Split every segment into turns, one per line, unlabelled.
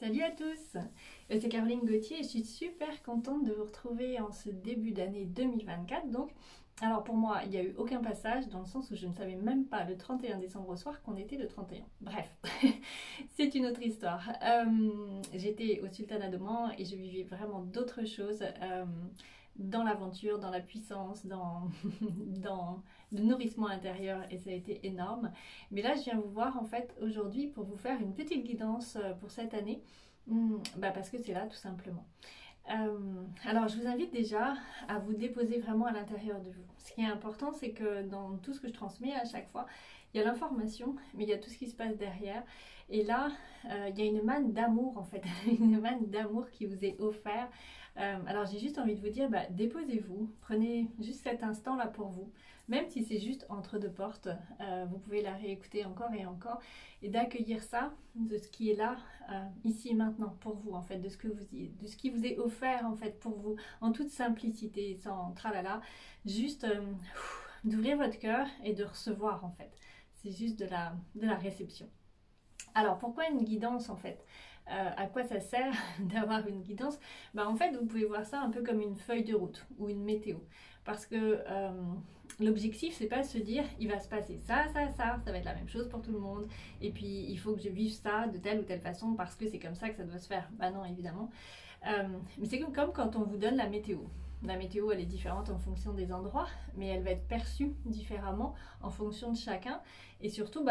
Salut à tous, c'est Caroline Gauthier et je suis super contente de vous retrouver en ce début d'année 2024. Alors pour moi, il n'y a eu aucun passage dans le sens où je ne savais même pas le 31 décembre au soir qu'on était le 31. Bref, c'est une autre histoire. J'étais au Sultanat d'Oman et je vivais vraiment d'autres choses dans l'aventure, dans la puissance, dans le nourrissement intérieur et ça a été énorme. Mais là, je viens vous voir en fait aujourd'hui pour vous faire une petite guidance pour cette année. Parce que c'est là tout simplement. Alors je vous invite déjà à vous déposer vraiment à l'intérieur de vous. Ce qui est important, c'est que dans tout ce que je transmets à chaque fois, il y a l'information, mais il y a tout ce qui se passe derrière. Et là, il y a une manne d'amour en fait, une manne d'amour qui vous est offerte. Alors j'ai juste envie de vous dire, déposez-vous, prenez juste cet instant-là pour vous. Même si c'est juste entre deux portes, vous pouvez la réécouter encore et encore et d'accueillir ça, de ce qui est là, ici et maintenant pour vous en fait, de ce qui vous est offert en fait pour vous, en toute simplicité, sans tralala, juste d'ouvrir votre cœur et de recevoir en fait. C'est juste de la réception. Alors pourquoi une guidance en fait? À quoi ça sert d'avoir une guidance? En fait, vous pouvez voir ça un peu comme une feuille de route ou une météo. Parce que l'objectif, c'est pas de se dire il va se passer ça va être la même chose pour tout le monde. Et puis il faut que je vive ça de telle ou telle façon parce que c'est comme ça que ça doit se faire. Bah non, évidemment. Mais c'est comme quand on vous donne la météo. La météo, elle est différente en fonction des endroits, mais elle va être perçue différemment en fonction de chacun. Et surtout,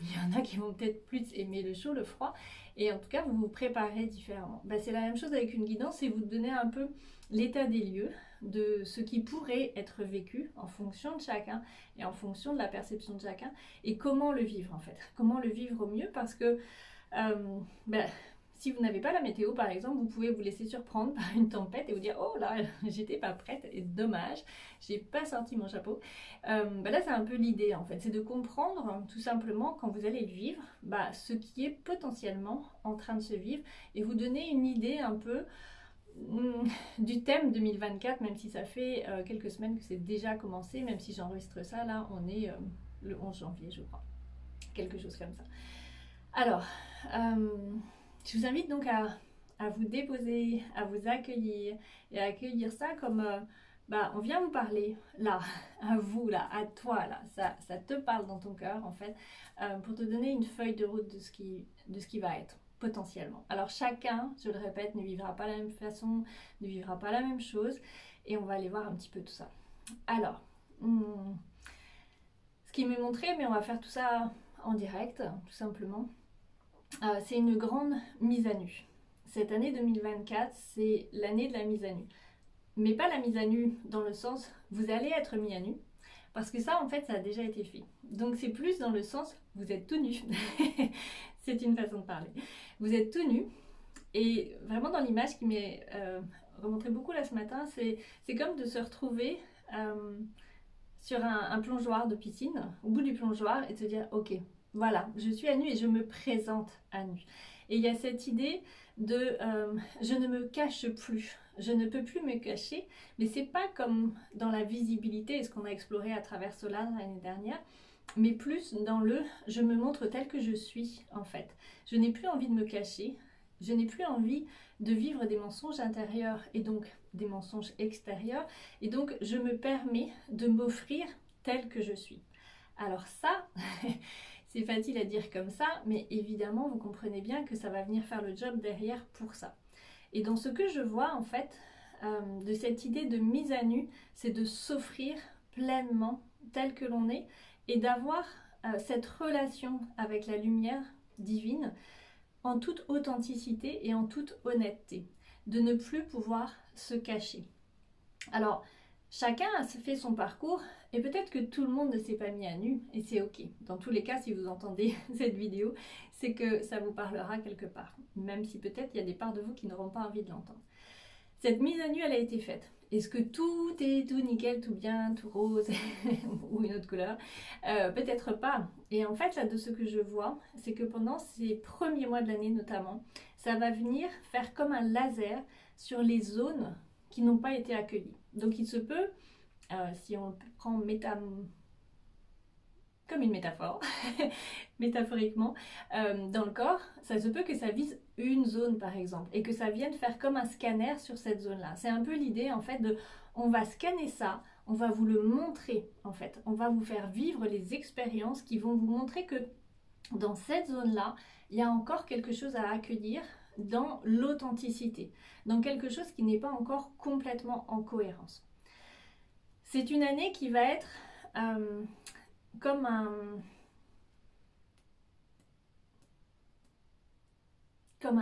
il y en a qui vont peut-être plus aimer le chaud, le froid. Et en tout cas, vous vous préparez différemment. C'est la même chose avec une guidance, c'est vous donner un peu l'état des lieux de ce qui pourrait être vécu en fonction de chacun et en fonction de la perception de chacun et comment le vivre en fait. Comment le vivre au mieux parce que si vous n'avez pas la météo par exemple, vous pouvez vous laisser surprendre par une tempête et vous dire oh là, j'étais pas prête et dommage, j'ai pas sorti mon chapeau. Là c'est un peu l'idée en fait, c'est de comprendre tout simplement quand vous allez le vivre, ce qui est potentiellement en train de se vivre et vous donner une idée un peu du thème 2024, même si ça fait quelques semaines que c'est déjà commencé, même si j'enregistre ça, là on est le 11 janvier je crois, quelque chose comme ça. Alors, je vous invite donc à vous déposer, à vous accueillir et à accueillir ça comme on vient vous parler là, à vous là, à toi là, ça te parle dans ton cœur en fait, pour te donner une feuille de route de ce qui va être potentiellement. Alors chacun, je le répète, ne vivra pas la même façon, ne vivra pas la même chose et on va aller voir un petit peu tout ça. Alors, ce qui m'est montré, mais on va faire tout ça en direct, tout simplement. C'est une grande mise à nu. Cette année 2024, c'est l'année de la mise à nu. Mais pas la mise à nu dans le sens vous allez être mis à nu, parce que ça en fait ça a déjà été fait. Donc c'est plus dans le sens vous êtes tout nu. C'est une façon de parler. Vous êtes tout nu et vraiment dans l'image qui m'est remontrée beaucoup là ce matin, c'est comme de se retrouver sur un plongeoir de piscine, au bout du plongeoir et de se dire ok, voilà, je suis à nu et je me présente à nu. Et il y a cette idée de je ne me cache plus, je ne peux plus me cacher, mais c'est pas comme dans la visibilité et ce qu'on a exploré à travers Solar l'année dernière, mais plus dans le je me montre tel que je suis en fait. Je n'ai plus envie de me cacher, je n'ai plus envie de vivre des mensonges intérieurs et donc des mensonges extérieurs, et donc je me permets de m'offrir tel que je suis. Alors ça, c'est facile à dire comme ça, mais évidemment, vous comprenez bien que ça va venir faire le job derrière pour ça. Et dans ce que je vois, en fait, de cette idée de mise à nu, c'est de s'offrir pleinement tel que l'on est et d'avoir cette relation avec la lumière divine en toute authenticité et en toute honnêteté. De ne plus pouvoir se cacher. Alors, chacun a fait son parcours et peut-être que tout le monde ne s'est pas mis à nu et c'est ok. Dans tous les cas, si vous entendez cette vidéo, c'est que ça vous parlera quelque part. Même si peut-être il y a des parts de vous qui n'auront pas envie de l'entendre. Cette mise à nu, elle a été faite. Est-ce que tout est tout nickel, tout bien, tout rose ou une autre couleur? Peut-être pas. Et en fait, là, de ce que je vois, c'est que pendant ces premiers mois de l'année notamment, ça va venir faire comme un laser sur les zones qui n'ont pas été accueillies. Donc il se peut, si on prend comme comme une métaphore, métaphoriquement, dans le corps, ça se peut que ça vise une zone par exemple et que ça vienne faire comme un scanner sur cette zone-là. C'est un peu l'idée en fait de, on va scanner ça, on va vous le montrer en fait, on va vous faire vivre les expériences qui vont vous montrer que dans cette zone-là, il y a encore quelque chose à accueillir dans l'authenticité, dans quelque chose qui n'est pas encore complètement en cohérence. C'est une année qui va être comme un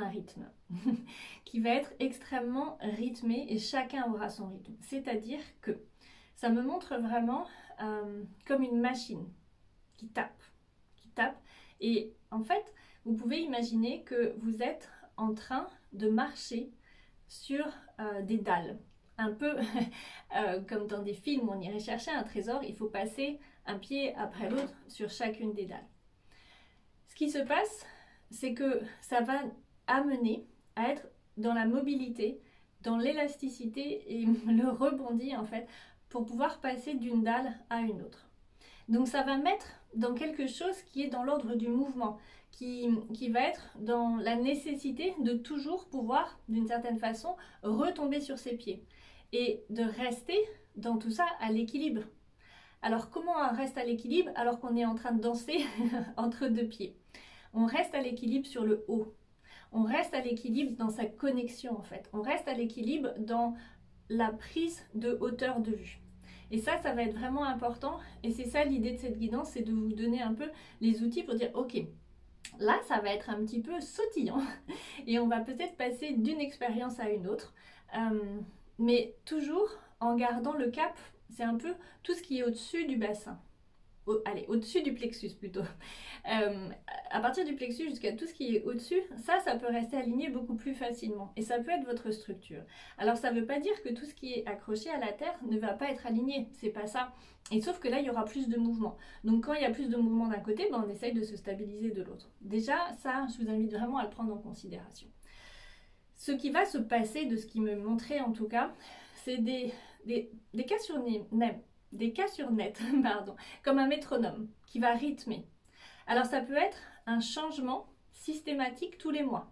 rythme, qui va être extrêmement rythmé et chacun aura son rythme. C'est-à-dire que ça me montre vraiment comme une machine qui tape. Et en fait, vous pouvez imaginer que vous êtes en train de marcher sur des dalles. Un peu comme dans des films où on irait chercher un trésor, il faut passer un pied après l'autre sur chacune des dalles. Ce qui se passe, c'est que ça va amener à être dans la mobilité, dans l'élasticité et le rebondi en fait, pour pouvoir passer d'une dalle à une autre. Donc ça va mettre dans quelque chose qui est dans l'ordre du mouvement, qui va être dans la nécessité de toujours pouvoir, d'une certaine façon, retomber sur ses pieds et de rester dans tout ça à l'équilibre. Alors comment on reste à l'équilibre alors qu'on est en train de danser entre deux pieds? On reste à l'équilibre sur le haut. On reste à l'équilibre dans sa connexion en fait. On reste à l'équilibre dans la prise de hauteur de vue. Et ça va être vraiment important. Et c'est ça l'idée de cette guidance, c'est de vous donner un peu les outils pour dire ok, là ça va être un petit peu sautillant et on va peut-être passer d'une expérience à une autre. Mais toujours en gardant le cap, c'est un peu tout ce qui est au-dessus du bassin. Au-dessus du plexus plutôt. À partir du plexus jusqu'à tout ce qui est au-dessus, ça peut rester aligné beaucoup plus facilement. Et ça peut être votre structure. Alors ça ne veut pas dire que tout ce qui est accroché à la terre ne va pas être aligné. C'est pas ça. Et sauf que là, il y aura plus de mouvement. Donc quand il y a plus de mouvement d'un côté, on essaye de se stabiliser de l'autre. Déjà, ça, je vous invite vraiment à le prendre en considération. Ce qui va se passer, de ce qui me montrait en tout cas, c'est des cas sur net, pardon, comme un métronome qui va rythmer. Alors ça peut être un changement systématique tous les mois,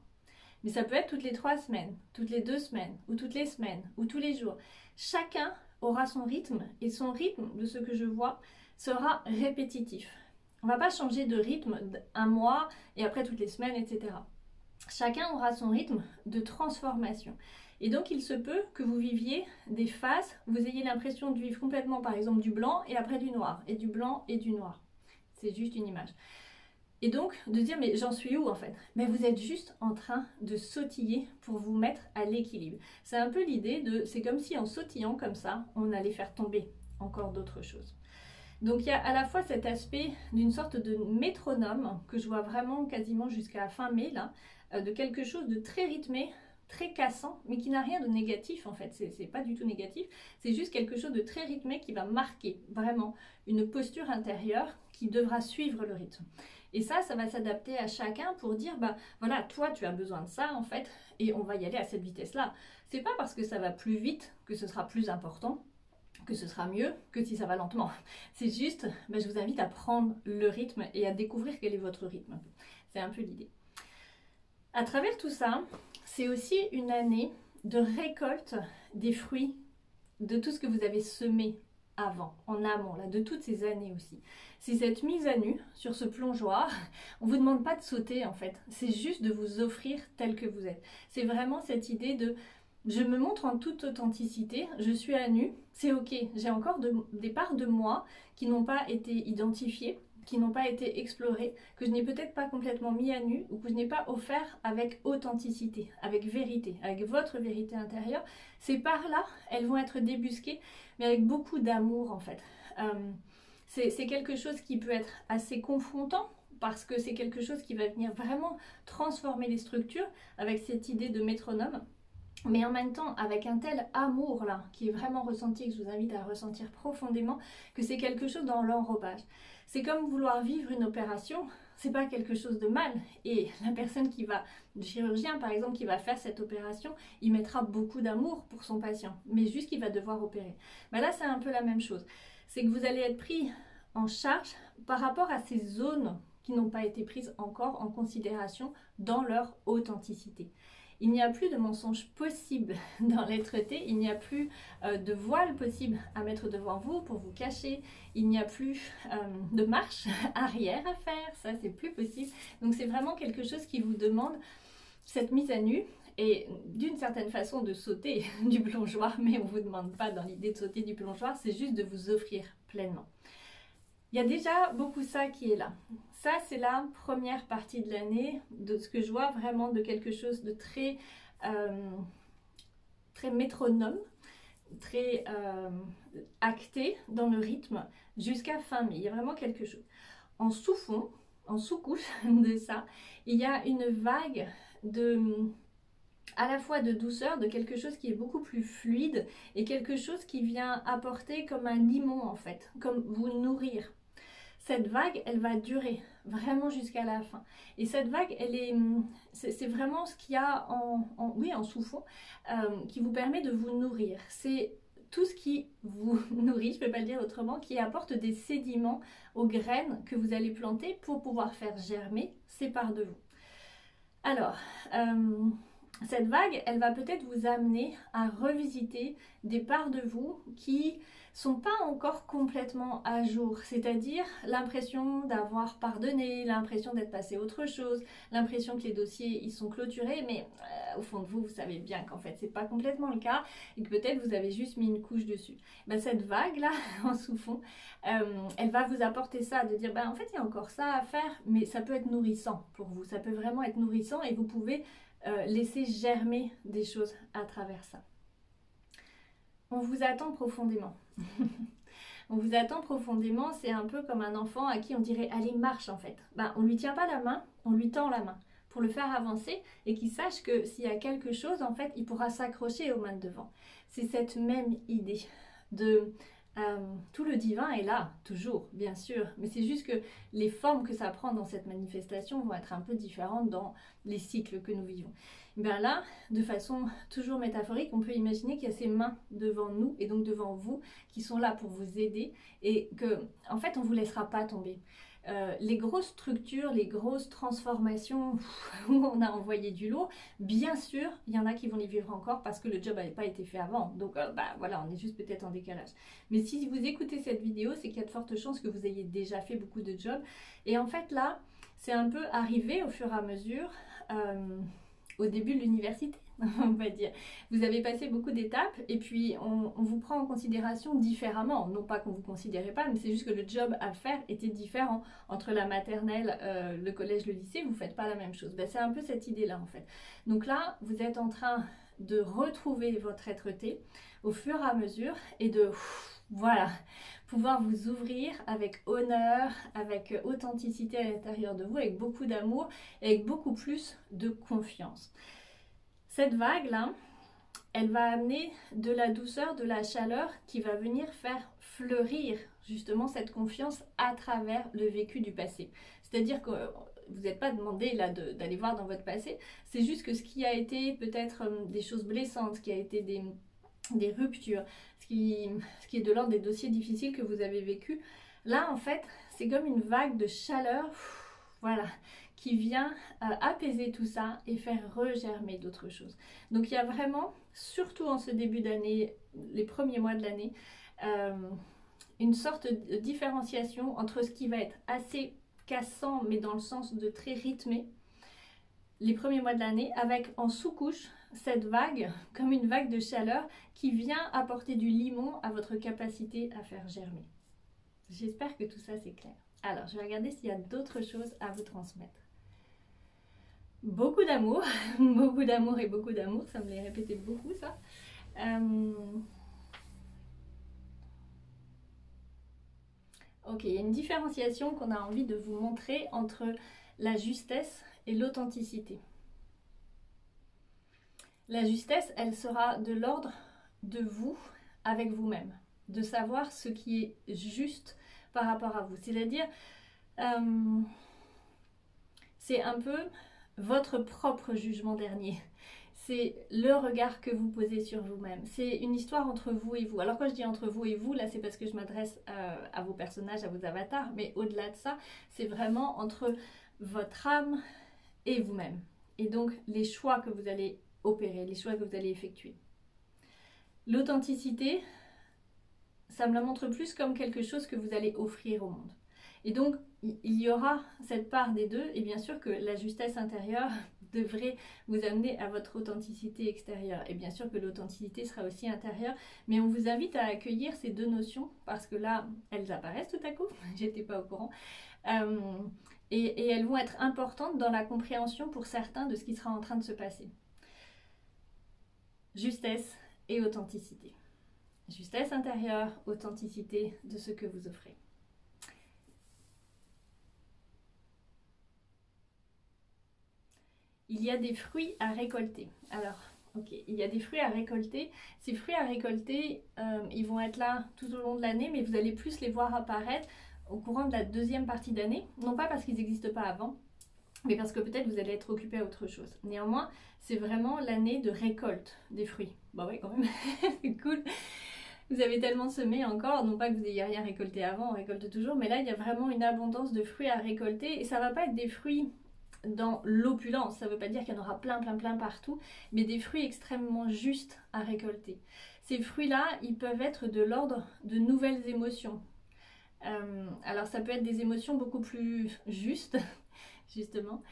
mais ça peut être toutes les 3 semaines, toutes les 2 semaines, ou toutes les semaines, ou tous les jours. Chacun aura son rythme, et son rythme, de ce que je vois, sera répétitif. On ne va pas changer de rythme un mois, et après toutes les semaines, etc. Chacun aura son rythme de transformation. Et donc il se peut que vous viviez des phases, vous ayez l'impression de vivre complètement par exemple du blanc et après du noir, et du blanc et du noir. C'est juste une image. Et donc de dire mais j'en suis où en fait? Mais vous êtes juste en train de sautiller pour vous mettre à l'équilibre. C'est un peu l'idée de, c'est comme si en sautillant comme ça, on allait faire tomber encore d'autres choses. Donc il y a à la fois cet aspect d'une sorte de métronome que je vois vraiment quasiment jusqu'à fin mai là, de quelque chose de très rythmé, très cassant, mais qui n'a rien de négatif en fait, c'est pas du tout négatif, c'est juste quelque chose de très rythmé qui va marquer vraiment une posture intérieure qui devra suivre le rythme. Et ça va s'adapter à chacun pour dire, bah voilà, toi tu as besoin de ça en fait, et on va y aller à cette vitesse-là. C'est pas parce que ça va plus vite que ce sera plus important, que ce sera mieux que si ça va lentement. C'est juste, je vous invite à prendre le rythme et à découvrir quel est votre rythme. C'est un peu l'idée. À travers tout ça, c'est aussi une année de récolte des fruits de tout ce que vous avez semé avant, en amont, là, de toutes ces années aussi. C'est cette mise à nu sur ce plongeoir. On ne vous demande pas de sauter en fait, c'est juste de vous offrir tel que vous êtes. C'est vraiment cette idée de je me montre en toute authenticité, je suis à nu, c'est ok. J'ai encore des parts de moi qui n'ont pas été identifiées, qui n'ont pas été explorées, que je n'ai peut-être pas complètement mis à nu ou que je n'ai pas offert avec authenticité, avec vérité, avec votre vérité intérieure. Ces parts-là, elles vont être débusquées, mais avec beaucoup d'amour en fait. C'est quelque chose qui peut être assez confrontant parce que c'est quelque chose qui va venir vraiment transformer les structures avec cette idée de métronome. Mais en même temps, avec un tel amour là, qui est vraiment ressenti, que je vous invite à ressentir profondément, que c'est quelque chose dans l'enrobage. C'est comme vouloir vivre une opération, c'est pas quelque chose de mal. Et la personne qui va, le chirurgien par exemple, qui va faire cette opération, il mettra beaucoup d'amour pour son patient, mais juste qu'il va devoir opérer. Mais là, c'est un peu la même chose. C'est que vous allez être pris en charge par rapport à ces zones qui n'ont pas été prises encore en considération dans leur authenticité. Il n'y a plus de mensonges possibles dans l'être-té, il n'y a plus de voile possible à mettre devant vous pour vous cacher, il n'y a plus de marche arrière à faire, ça c'est plus possible. Donc c'est vraiment quelque chose qui vous demande cette mise à nu et d'une certaine façon de sauter du plongeoir, mais on ne vous demande pas dans l'idée de sauter du plongeoir, c'est juste de vous offrir pleinement. Il y a déjà beaucoup ça qui est là. Ça, c'est la première partie de l'année, de ce que je vois vraiment de quelque chose de très, très métronome, très acté dans le rythme jusqu'à fin mai. Il y a vraiment quelque chose. En sous-fond, en sous-couche de ça, il y a une vague à la fois de douceur, de quelque chose qui est beaucoup plus fluide et quelque chose qui vient apporter comme un limon en fait, comme vous nourrir. Cette vague, elle va durer vraiment jusqu'à la fin. Et cette vague, c'est vraiment ce qu'il y a en sous-fond qui vous permet de vous nourrir. C'est tout ce qui vous nourrit, je ne peux pas le dire autrement, qui apporte des sédiments aux graines que vous allez planter pour pouvoir faire germer ces parts de vous. Alors, cette vague, elle va peut-être vous amener à revisiter des parts de vous qui sont pas encore complètement à jour, c'est-à-dire l'impression d'avoir pardonné, l'impression d'être passé à autre chose, l'impression que les dossiers ils sont clôturés, mais au fond de vous, vous savez bien qu'en fait c'est pas complètement le cas et que peut-être vous avez juste mis une couche dessus. Ben, cette vague là en sous-fond, elle va vous apporter ça, de dire ben en fait il y a encore ça à faire, mais ça peut être nourrissant pour vous, ça peut vraiment être nourrissant et vous pouvez laisser germer des choses à travers ça. On vous attend profondément. On vous attend profondément, c'est un peu comme un enfant à qui on dirait allez marche en fait. Ben, on ne lui tient pas la main, on lui tend la main pour le faire avancer et qu'il sache que s'il y a quelque chose en fait il pourra s'accrocher aux mains de devant. C'est cette même idée de tout le divin est là, toujours, bien sûr, mais c'est juste que les formes que ça prend dans cette manifestation vont être un peu différentes dans les cycles que nous vivons. Bien là, de façon toujours métaphorique, on peut imaginer qu'il y a ces mains devant nous et donc devant vous qui sont là pour vous aider et que, en fait, on ne vous laissera pas tomber. Les grosses structures, les grosses transformations où on a envoyé du lourd, bien sûr, il y en a qui vont les vivre encore parce que le job n'avait pas été fait avant. Donc voilà, on est juste peut-être en décalage. Mais si vous écoutez cette vidéo, c'est qu'il y a de fortes chances que vous ayez déjà fait beaucoup de jobs. Et en fait là, c'est un peu arrivé au fur et à mesure au début de l'université, on va dire. Vous avez passé beaucoup d'étapes et puis on vous prend en considération différemment. Non pas qu'on ne vous considérait pas, mais c'est juste que le job à faire était différent. Entre la maternelle, le collège, le lycée, vous ne faites pas la même chose. Ben, c'est un peu cette idée-là en fait. Donc là, vous êtes en train de retrouver votre être-té au fur et à mesure et de, voilà, pouvoir vous ouvrir avec honneur, avec authenticité à l'intérieur de vous, avec beaucoup d'amour et avec beaucoup plus de confiance. Cette vague-là, elle va amener de la douceur, de la chaleur qui va venir faire fleurir justement cette confiance à travers le vécu du passé. C'est-à-dire que vous n'êtes pas demandé là d'aller voir dans votre passé, c'est juste que ce qui a été peut-être des choses blessantes, ce qui a été des ruptures, ce qui est de l'ordre des dossiers difficiles que vous avez vécu, là en fait c'est comme une vague de chaleur, voilà, qui vient apaiser tout ça et faire regermer d'autres choses. Donc il y a vraiment, surtout en ce début d'année, les premiers mois de l'année, une sorte de différenciation entre ce qui va être assez cassant mais dans le sens de très rythmé les premiers mois de l'année, avec en sous-couche cette vague, comme une vague de chaleur qui vient apporter du limon à votre capacité à faire germer. J'espère que tout ça c'est clair. Alors, je vais regarder s'il y a d'autres choses à vous transmettre. Beaucoup d'amour, beaucoup d'amour et beaucoup d'amour, ça me l'est répété beaucoup ça. Ok, il y a une différenciation qu'on a envie de vous montrer entre la justesse et l'authenticité. La justesse, elle sera de l'ordre de vous avec vous-même, de savoir ce qui est juste par rapport à vous. C'est-à-dire, c'est un peu votre propre jugement dernier. c'est le regard que vous posez sur vous-même. C'est une histoire entre vous et vous. Alors quand je dis entre vous et vous, là c'est parce que je m'adresse à vos personnages, à vos avatars, mais au-delà de ça, c'est vraiment entre votre âme et vous-même. Et donc les choix que vous allez opérer, les choix que vous allez effectuer. L'authenticité, ça me la montre plus comme quelque chose que vous allez offrir au monde. Et donc, il y aura cette part des deux, et bien sûr que la justesse intérieure devrait vous amener à votre authenticité extérieure. Et bien sûr que l'authenticité sera aussi intérieure, mais on vous invite à accueillir ces deux notions, parce que là, elles apparaissent tout à coup, j'étais pas au courant, et elles vont être importantes dans la compréhension pour certains de ce qui sera en train de se passer. Justesse et authenticité. Justesse intérieure, authenticité de ce que vous offrez. Il y a des fruits à récolter. Alors, ok, il y a des fruits à récolter. Ces fruits à récolter, ils vont être là tout au long de l'année, mais vous allez plus les voir apparaître au courant de la deuxième partie d'année. Non pas parce qu'ils n'existent pas avant, mais parce que peut-être vous allez être occupé à autre chose. Néanmoins, c'est vraiment l'année de récolte des fruits. Bah oui, quand même, c'est cool. Vous avez tellement semé encore, non pas que vous n'ayez rien récolté avant, on récolte toujours, mais là, il y a vraiment une abondance de fruits à récolter. Et ça ne va pas être des fruits dans l'opulence, ça ne veut pas dire qu'il y en aura plein partout, mais des fruits extrêmement justes à récolter. Ces fruits-là, ils peuvent être de l'ordre de nouvelles émotions. Alors ça peut être des émotions beaucoup plus justes, justement,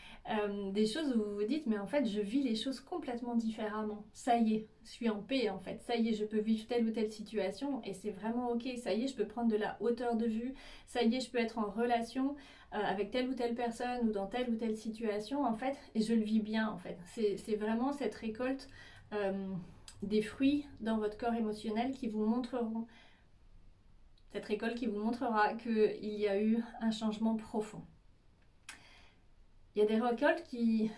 des choses où vous vous dites mais en fait je vis les choses complètement différemment, ça y est, je suis en paix en fait, ça y est, je peux vivre telle ou telle situation et c'est vraiment ok, ça y est, je peux prendre de la hauteur de vue, ça y est, je peux être en relation avec telle ou telle personne ou dans telle ou telle situation en fait, et je le vis bien en fait. C'est vraiment cette récolte des fruits dans votre corps émotionnel qui vous montreront, cette récolte qui vous montrera qu'il y a eu un changement profond. Il y a des récoltes qui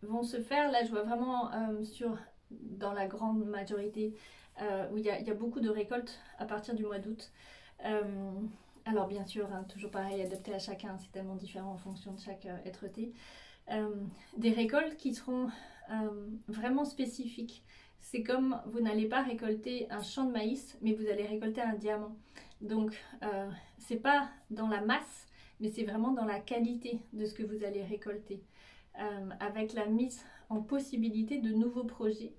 vont se faire, là je vois vraiment dans la grande majorité, où il y a beaucoup de récoltes à partir du mois d'août. Alors bien sûr, hein, toujours pareil, adapté à chacun, c'est tellement différent en fonction de chaque être-té. Des récoltes qui seront vraiment spécifiques. C'est comme vous n'allez pas récolter un champ de maïs, mais vous allez récolter un diamant. Donc c'est pas dans la masse, mais c'est vraiment dans la qualité de ce que vous allez récolter, avec la mise en possibilité de nouveaux projets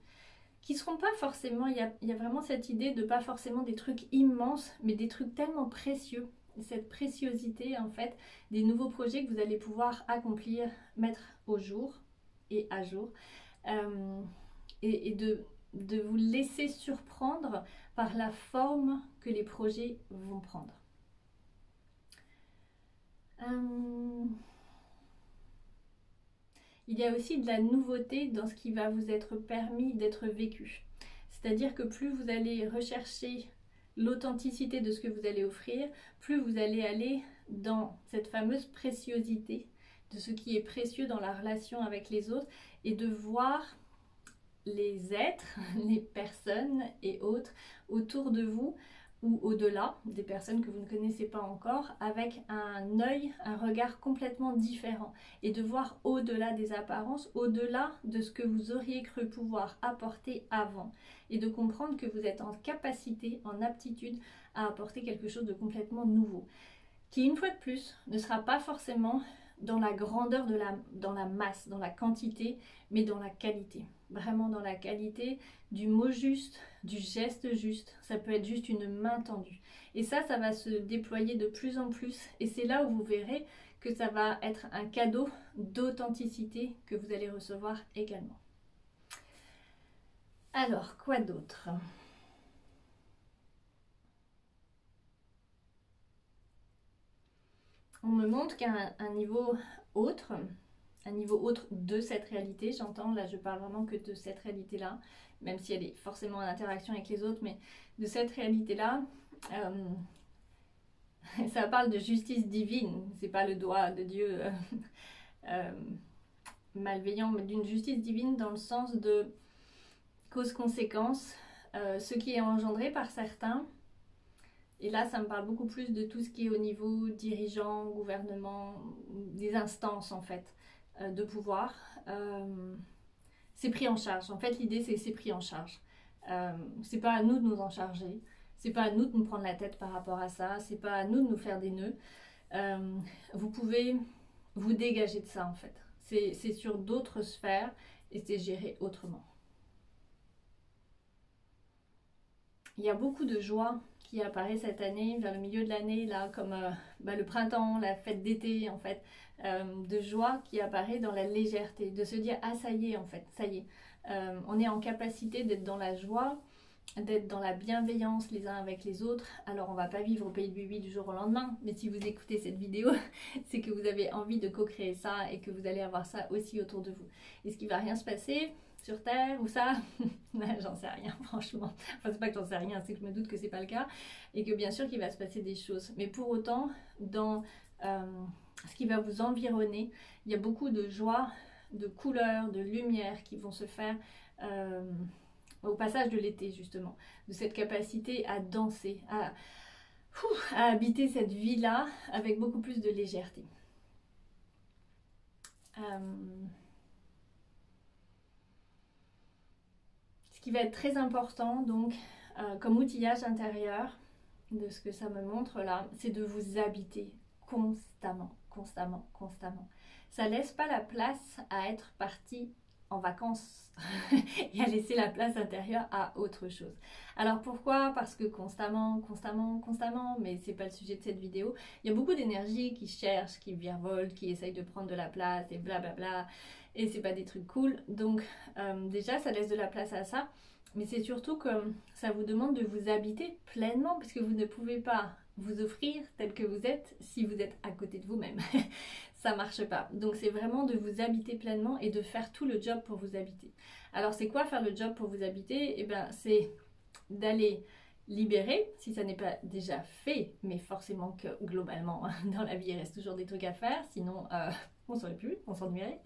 qui ne seront pas forcément, il y a vraiment cette idée de pas forcément des trucs immenses, mais des trucs tellement précieux, cette préciosité en fait, des nouveaux projets que vous allez pouvoir accomplir, mettre au jour et à jour, et de vous laisser surprendre par la forme que les projets vont prendre. Il y a aussi de la nouveauté dans ce qui va vous être permis d'être vécu. C'est-à-dire que plus vous allez rechercher l'authenticité de ce que vous allez offrir, plus vous allez aller dans cette fameuse préciosité de ce qui est précieux dans la relation avec les autres et de voir les êtres, les personnes et autres autour de vous ou au-delà, des personnes que vous ne connaissez pas encore, avec un œil, un regard complètement différent et de voir au-delà des apparences, au-delà de ce que vous auriez cru pouvoir apporter avant et de comprendre que vous êtes en capacité, en aptitude à apporter quelque chose de complètement nouveau qui, une fois de plus, ne sera pas forcément dans la grandeur, dans la masse, dans la quantité, mais dans la qualité. Vraiment dans la qualité du mot juste, du geste juste. Ça peut être juste une main tendue. Et ça va se déployer de plus en plus. Et c'est là où vous verrez que ça va être un cadeau d'authenticité que vous allez recevoir également. Alors, quoi d'autre ? On me montre qu'à un niveau autre de cette réalité, j'entends, là je parle vraiment que de cette réalité-là, même si elle est forcément en interaction avec les autres, mais de cette réalité-là, ça parle de justice divine, c'est pas le doigt de Dieu malveillant, mais d'une justice divine dans le sens de cause-conséquence, ce qui est engendré par certains. Et là, ça me parle beaucoup plus de tout ce qui est au niveau dirigeant, gouvernement, des instances en fait, de pouvoir. c'est pris en charge. En fait, l'idée, c'est que c'est pris en charge. C'est pas à nous de nous en charger. C'est pas à nous de nous prendre la tête par rapport à ça. C'est pas à nous de nous faire des nœuds. Vous pouvez vous dégager de ça, en fait. C'est sur d'autres sphères et c'est géré autrement. Il y a beaucoup de joie qui apparaît cette année, vers le milieu de l'année, là, comme le printemps, la fête d'été, en fait, de joie qui apparaît dans la légèreté, de se dire, ah ça y est, en fait, ça y est. On est en capacité d'être dans la joie, d'être dans la bienveillance les uns avec les autres. Alors on va pas vivre au pays de Bibi du jour au lendemain, mais si vous écoutez cette vidéo, c'est que vous avez envie de co-créer ça et que vous allez avoir ça aussi autour de vous. Est-ce qu'il va rien se passer sur Terre ou ça? J'en sais rien, franchement. Enfin, c'est pas que j'en sais rien, c'est que je me doute que c'est pas le cas et que bien sûr qu'il va se passer des choses. Mais pour autant, dans ce qui va vous environner, il y a beaucoup de joie, de couleurs, de lumière qui vont se faire au passage de l'été, justement, de cette capacité à danser, à habiter cette vie-là avec beaucoup plus de légèreté. Ce qui va être très important, donc, comme outillage intérieur, de ce que ça me montre là, c'est de vous habiter constamment, constamment, constamment. Ça laisse pas la place à être parti en vacances et à laisser la place intérieure à autre chose. Alors pourquoi? Parce que constamment, constamment, constamment, mais c'est pas le sujet de cette vidéo, il y a beaucoup d'énergie qui cherche, qui virevolte, qui essaye de prendre de la place et blablabla, et c'est pas des trucs cool. Donc déjà ça laisse de la place à ça, mais c'est surtout que ça vous demande de vous habiter pleinement, puisque vous ne pouvez pas vous offrir tel que vous êtes si vous êtes à côté de vous-même. Ça marche pas. Donc c'est vraiment de vous habiter pleinement et de faire tout le job pour vous habiter. Alors c'est quoi faire le job pour vous habiter? Eh bien c'est d'aller libérer, si ça n'est pas déjà fait, mais forcément que globalement dans la vie il reste toujours des trucs à faire, sinon on ne saurait plus, on s'ennuierait.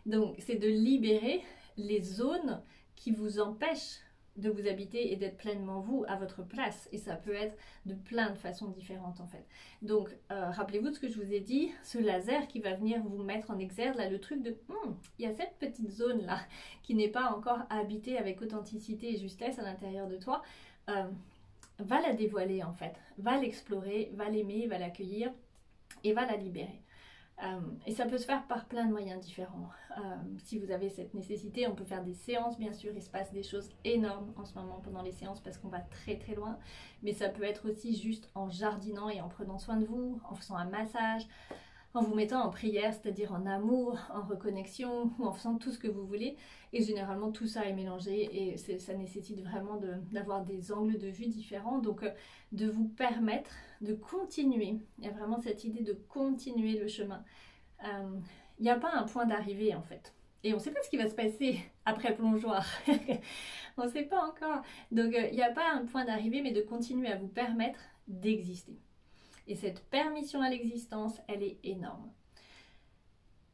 Donc c'est de libérer les zones qui vous empêchent de vous habiter et d'être pleinement vous à votre place, et ça peut être de plein de façons différentes en fait. Donc rappelez-vous de ce que je vous ai dit, ce laser qui va venir vous mettre en exergue là, le truc de il y a cette petite zone là qui n'est pas encore habitée avec authenticité et justesse à l'intérieur de toi, va la dévoiler en fait, va l'explorer, va l'aimer, va l'accueillir et va la libérer. Et ça peut se faire par plein de moyens différents. Si vous avez cette nécessité, on peut faire des séances, bien sûr, il se passe des choses énormes en ce moment pendant les séances parce qu'on va très très loin, mais ça peut être aussi juste en jardinant et en prenant soin de vous, en faisant un massage, en vous mettant en prière, c'est-à-dire en amour, en reconnexion, ou en faisant tout ce que vous voulez. Et généralement tout ça est mélangé et ça nécessite vraiment d'avoir des angles de vue différents, donc de vous permettre de continuer. Il y a vraiment cette idée de continuer le chemin. Il n'y a pas un point d'arrivée en fait. Et on ne sait pas ce qui va se passer après plongeoir. On ne sait pas encore. Donc il n'y a pas un point d'arrivée, mais de continuer à vous permettre d'exister. Et cette permission à l'existence, elle est énorme.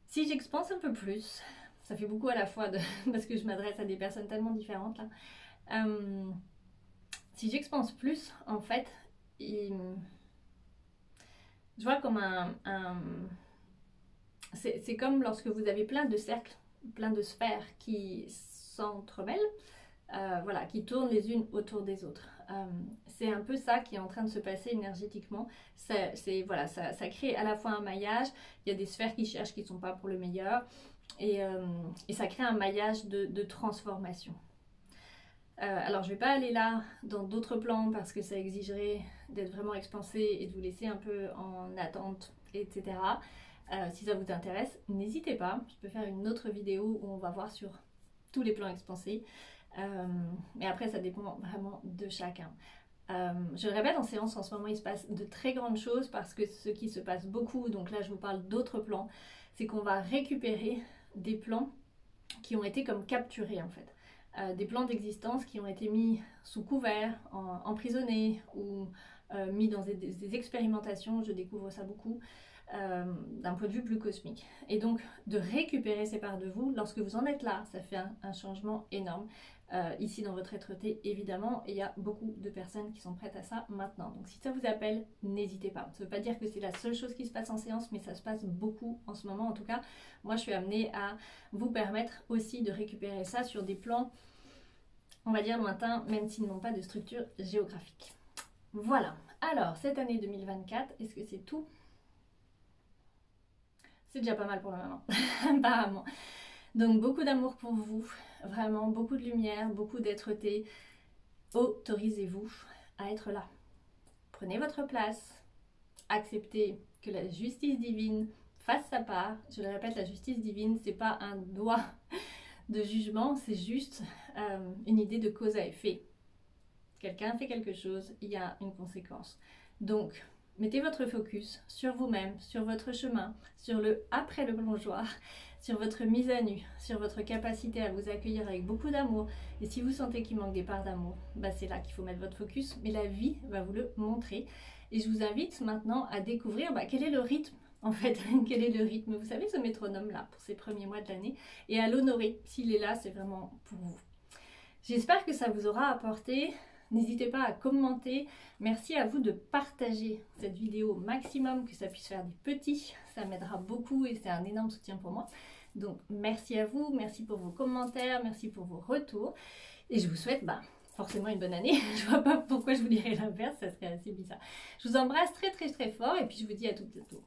Si j'expanse un peu plus, ça fait beaucoup à la fois parce que je m'adresse à des personnes tellement différentes là. Si j'expanse plus, en fait, je vois comme c'est comme lorsque vous avez plein de cercles, plein de sphères qui s'entremêlent, voilà, qui tournent les unes autour des autres. C'est un peu ça qui est en train de se passer énergétiquement. Voilà, ça crée à la fois un maillage, il y a des sphères qui cherchent qui ne sont pas pour le meilleur, et ça crée un maillage de transformation. Alors je ne vais pas aller là dans d'autres plans parce que ça exigerait d'être vraiment expansé et de vous laisser un peu en attente, etc. Si ça vous intéresse, n'hésitez pas, je peux faire une autre vidéo où on va voir sur tous les plans expansés. Mais après ça dépend vraiment de chacun. Je le répète, en séance en ce moment il se passe de très grandes choses parce que ce qui se passe beaucoup, donc là je vous parle d'autres plans, c'est qu'on va récupérer des plans qui ont été comme capturés en fait. Des plans d'existence qui ont été mis sous couvert, emprisonnés ou mis dans des expérimentations, je découvre ça beaucoup, d'un point de vue plus cosmique. Et donc de récupérer ces parts de vous, lorsque vous en êtes là, ça fait un changement énorme. Ici dans votre être-té évidemment, et il y a beaucoup de personnes qui sont prêtes à ça maintenant. Donc si ça vous appelle, n'hésitez pas. Ça ne veut pas dire que c'est la seule chose qui se passe en séance, mais ça se passe beaucoup en ce moment. En tout cas, moi je suis amenée à vous permettre aussi de récupérer ça sur des plans, on va dire lointains, même s'ils n'ont pas de structure géographique. Voilà. Alors, cette année 2024, est-ce que c'est tout? C'est déjà pas mal pour le moment, apparemment. Donc beaucoup d'amour pour vous, vraiment beaucoup de lumière, beaucoup d'être-té. Autorisez-vous à être là. Prenez votre place, acceptez que la justice divine fasse sa part. Je le répète, la justice divine, c'est pas un doigt de jugement, c'est juste une idée de cause à effet. Quelqu'un fait quelque chose, il y a une conséquence. Donc, mettez votre focus sur vous-même, sur votre chemin, sur le après le plongeoir, sur votre mise à nu, sur votre capacité à vous accueillir avec beaucoup d'amour. Et si vous sentez qu'il manque des parts d'amour, bah c'est là qu'il faut mettre votre focus, mais la vie va vous le montrer. Et je vous invite maintenant à découvrir quel est le rythme, en fait, quel est le rythme, vous savez, ce métronome-là, pour ces premiers mois de l'année, et à l'honorer. S'il est là, c'est vraiment pour vous. J'espère que ça vous aura apporté. N'hésitez pas à commenter. Merci à vous de partager cette vidéo au maximum, que ça puisse faire des petits. Ça m'aidera beaucoup et c'est un énorme soutien pour moi. Donc merci à vous, merci pour vos commentaires, merci pour vos retours. Et je vous souhaite forcément une bonne année. Je vois pas pourquoi je vous dirais l'inverse, ça serait assez bizarre. Je vous embrasse très très très fort et puis je vous dis à tout bientôt.